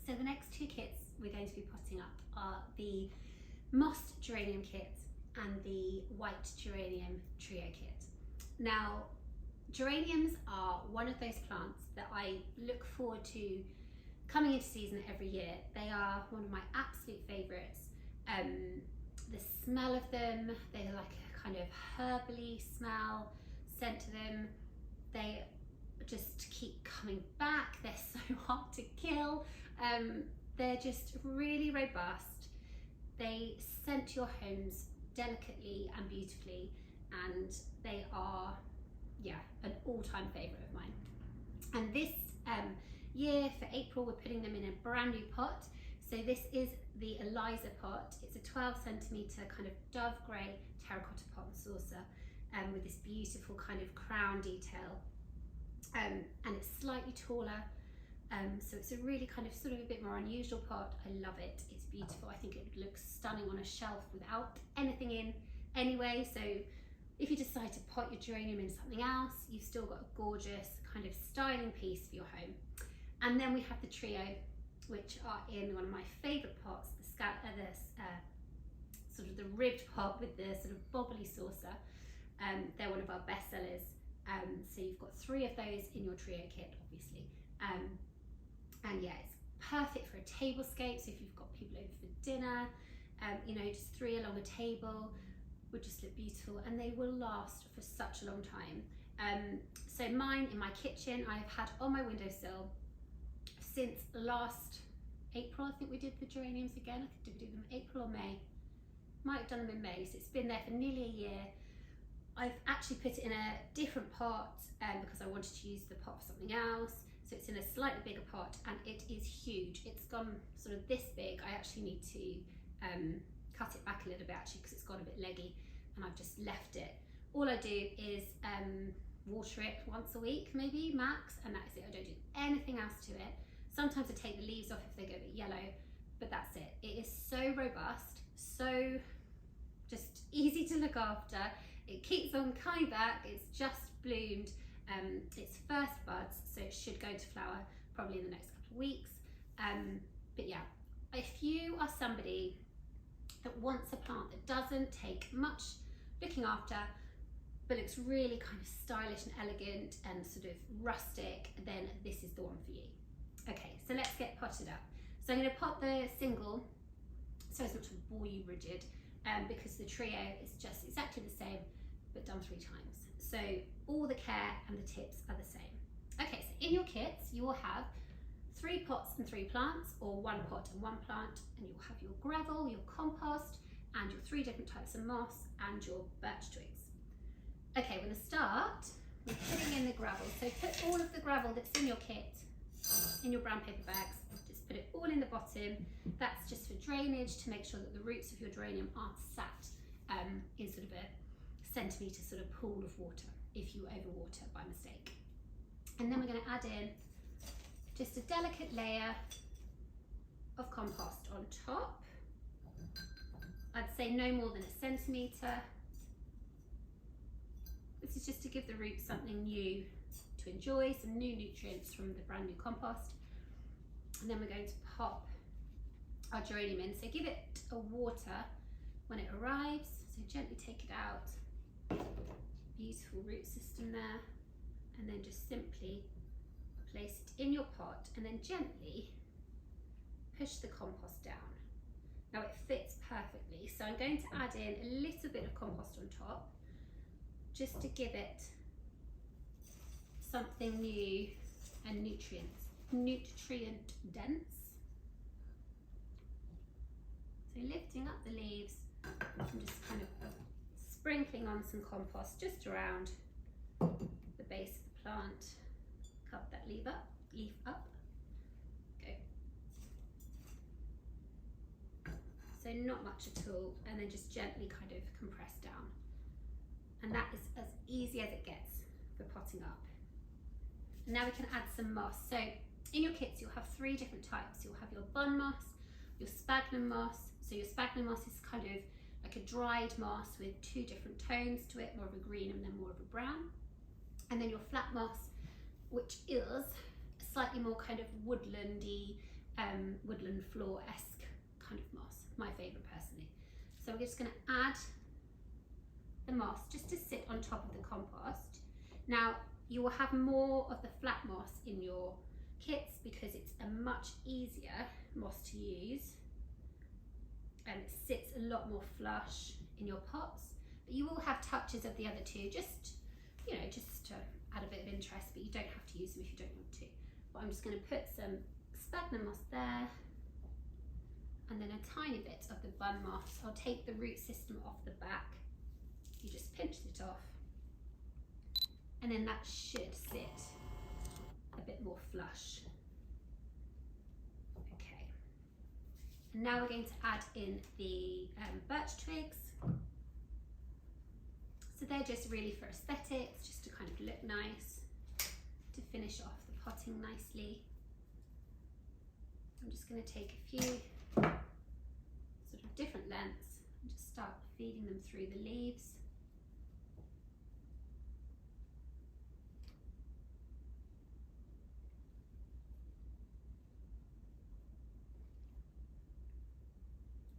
So the next two kits we're going to be potting up are the mossed geranium kit and the white geranium trio kit. Now, geraniums are one of those plants that I look forward to coming into season every year. They are one of my absolute favourites. The smell of them, they're like a kind of herbally smell, scent to them. They just keep coming back. They're so hard to kill. They're just really robust. They scent your homes delicately and beautifully, and they are, yeah, an all-time favourite of mine. And this year for April, we're putting them in a brand new pot. So this is the Eliza pot. It's a 12 centimetre kind of dove grey terracotta pot and saucer with this beautiful kind of crown detail. And it's slightly taller. So it's a really kind of sort of a bit more unusual pot. I love it. It's beautiful. I think it looks stunning on a shelf without anything in anyway. So if you decide to pot your geranium in something else, you've still got a gorgeous kind of styling piece for your home. And then we have the trio, which are in one of my favourite pots, sort of the ribbed pot with the sort of bobbly saucer. They're one of our best sellers. So you've got 3 of those in your trio kit, obviously. And yeah, it's perfect for a tablescape. So if you've got people over for dinner, you know, just 3 along a table would just look beautiful, and they will last for such a long time. So mine in my kitchen, I've had on my windowsill since last April. I think we did the geraniums again. I think, did we do them in April or May? Might have done them in May, so it's been there for nearly a year. I've actually put it in a different pot because I wanted to use the pot for something else. So it's in a slightly bigger pot, and it is huge. It's gone sort of this big. I actually need to cut it back a little bit actually, because it's got a bit leggy, and I've just left it. All I do is water it once a week, maybe max, and that is it. I don't do anything else to it. Sometimes I take the leaves off if they go a bit yellow, but that's it. It is so robust, so just easy to look after. It keeps on coming back. It's just bloomed its first buds, so it should go to flower probably in the next couple of weeks. But yeah, if you are somebody that wants a plant that doesn't take much looking after, but looks really kind of stylish and elegant and sort of rustic, then this is the one for you. Okay, so let's get potted up. So I'm going to pot the single so as not to bore you rigid, because the trio is just exactly the same but done 3 times. So all the care and the tips are the same. Okay, so in your kits you will have 3 pots and 3 plants, or 1 pot and 1 plant, and you'll have your gravel, your compost, and your 3 different types of moss, and your birch twigs. Okay, we're going to start with putting in the gravel. So put all of the gravel that's in your kit in your brown paper bags. Just put it all in the bottom. That's just for drainage, to make sure that the roots of your geranium aren't sat in sort of a centimetre sort of pool of water if you overwater by mistake. And then we're going to add in just a delicate layer of compost on top. I'd say no more than 1 centimetre. This is just to give the roots something new to enjoy, some new nutrients from the brand new compost. And then we're going to pop our geranium in. So give it a water when it arrives. So gently take it out. Beautiful root system there. And then just simply place it in your pot, and then gently push the compost down. Now it fits perfectly, so I'm going to add in a little bit of compost on top, just to give it something new and nutrient dense. So lifting up the leaves and just kind of sprinkling on some compost just around the base of the plant. Cover that leaf up. Go. So not much at all, and then just gently kind of compress down. And that is as easy as it gets for potting up. And now we can add some moss. So in your kits you'll have 3 different types. You'll have your bun moss, your sphagnum moss. So your sphagnum moss is kind of like a dried moss with 2 different tones to it, more of a green and then more of a brown. And then your flat moss, which is slightly more kind of woodlandy, woodland floor-esque kind of moss, my favourite personally. So we're just going to add the moss just to sit on top of the compost. Now you will have more of the flat moss in your kits because it's a much easier moss to use and it sits a lot more flush in your pots, but you will have touches of the other two, just just to add a bit of interest, but you don't have to use them if you don't want to. But I'm just going to put some sphagnum moss there and then a tiny bit of the bun moss. I'll take the root system off the back, you just pinch it off, and then that should sit a bit more flush. Okay, and now we're going to add in the birch twigs. So they're just really for aesthetics, just to kind of look nice, to finish off the potting nicely. I'm just going to take a few sort of different lengths and just start feeding them through the leaves.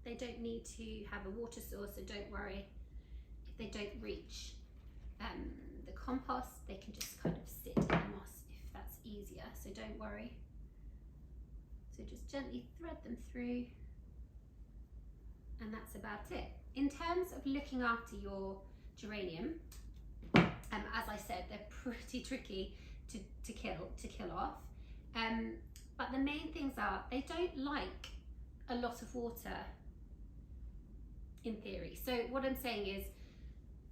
They don't need to have a water source, so don't worry if they don't reach the compost. They can just kind of sit in the moss if that's easier, so don't worry. So just gently thread them through, and that's about it. In terms of looking after your geranium, as I said, they're pretty tricky to kill off, but the main things are they don't like a lot of water in theory. So what I'm saying is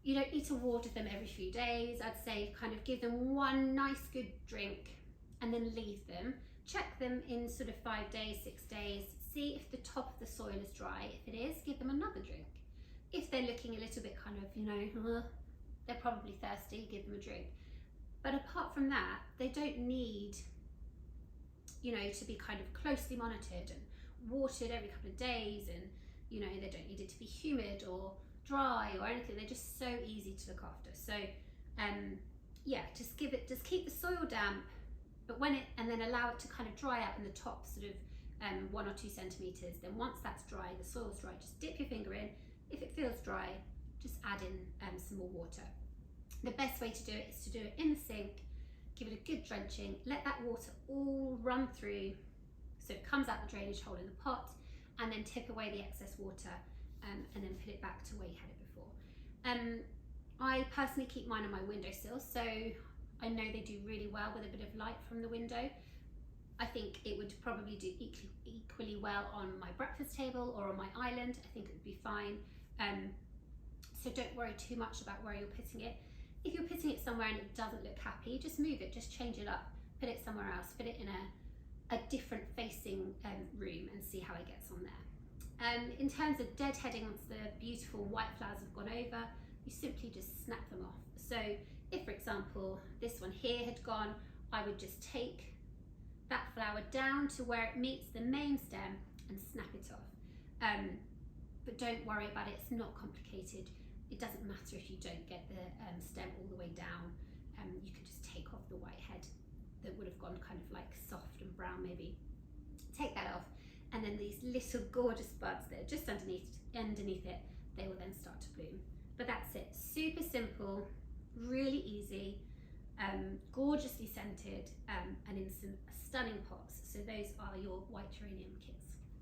you don't need to water them every few days. I'd say kind of give them one nice good drink and then leave them. Check them in sort of 5 days, 6 days, see if the top of the soil is dry. If it is, give them another drink. If they're looking a little bit kind of, they're probably thirsty, give them a drink. But apart from that, they don't need, to be kind of closely monitored and watered every couple of days, and they don't need it to be humid or dry or anything. They're just so easy to look after. So yeah, just keep the soil damp, but and then allow it to kind of dry out in the top sort of 1 or 2 centimeters. Then once that's dry, the soil's dry, just dip your finger in. If it feels dry, just add in some more water. The best way to do it is to do it in the sink, give it a good drenching, let that water all run through so it comes out the drainage hole in the pot, and then tip away the excess water and then put it back to where you had it before. I personally keep mine on my windowsill, so I know they do really well with a bit of light from the window. I think it would probably do equally well on my breakfast table or on my island. I think it would be fine. So don't worry too much about where you're putting it. If you're putting it somewhere and it doesn't look happy, just move it, just change it up, put it somewhere else, put it in a different facing room and see how it gets on there. In terms of deadheading, once the beautiful white flowers have gone over, you simply just snap them off. So if, for example, this one here had gone, I would just take that flower down to where it meets the main stem and snap it off. But don't worry about it, it's not complicated. It doesn't matter if you don't get the stem all the way down. You can just take off the white head that would have gone kind of like soft and brown maybe. Take that off, and then these little gorgeous buds that are just underneath it, they will then start to bloom. But that's it, super simple, really easy, gorgeously scented, and in some stunning pots. So those are your white geranium kits.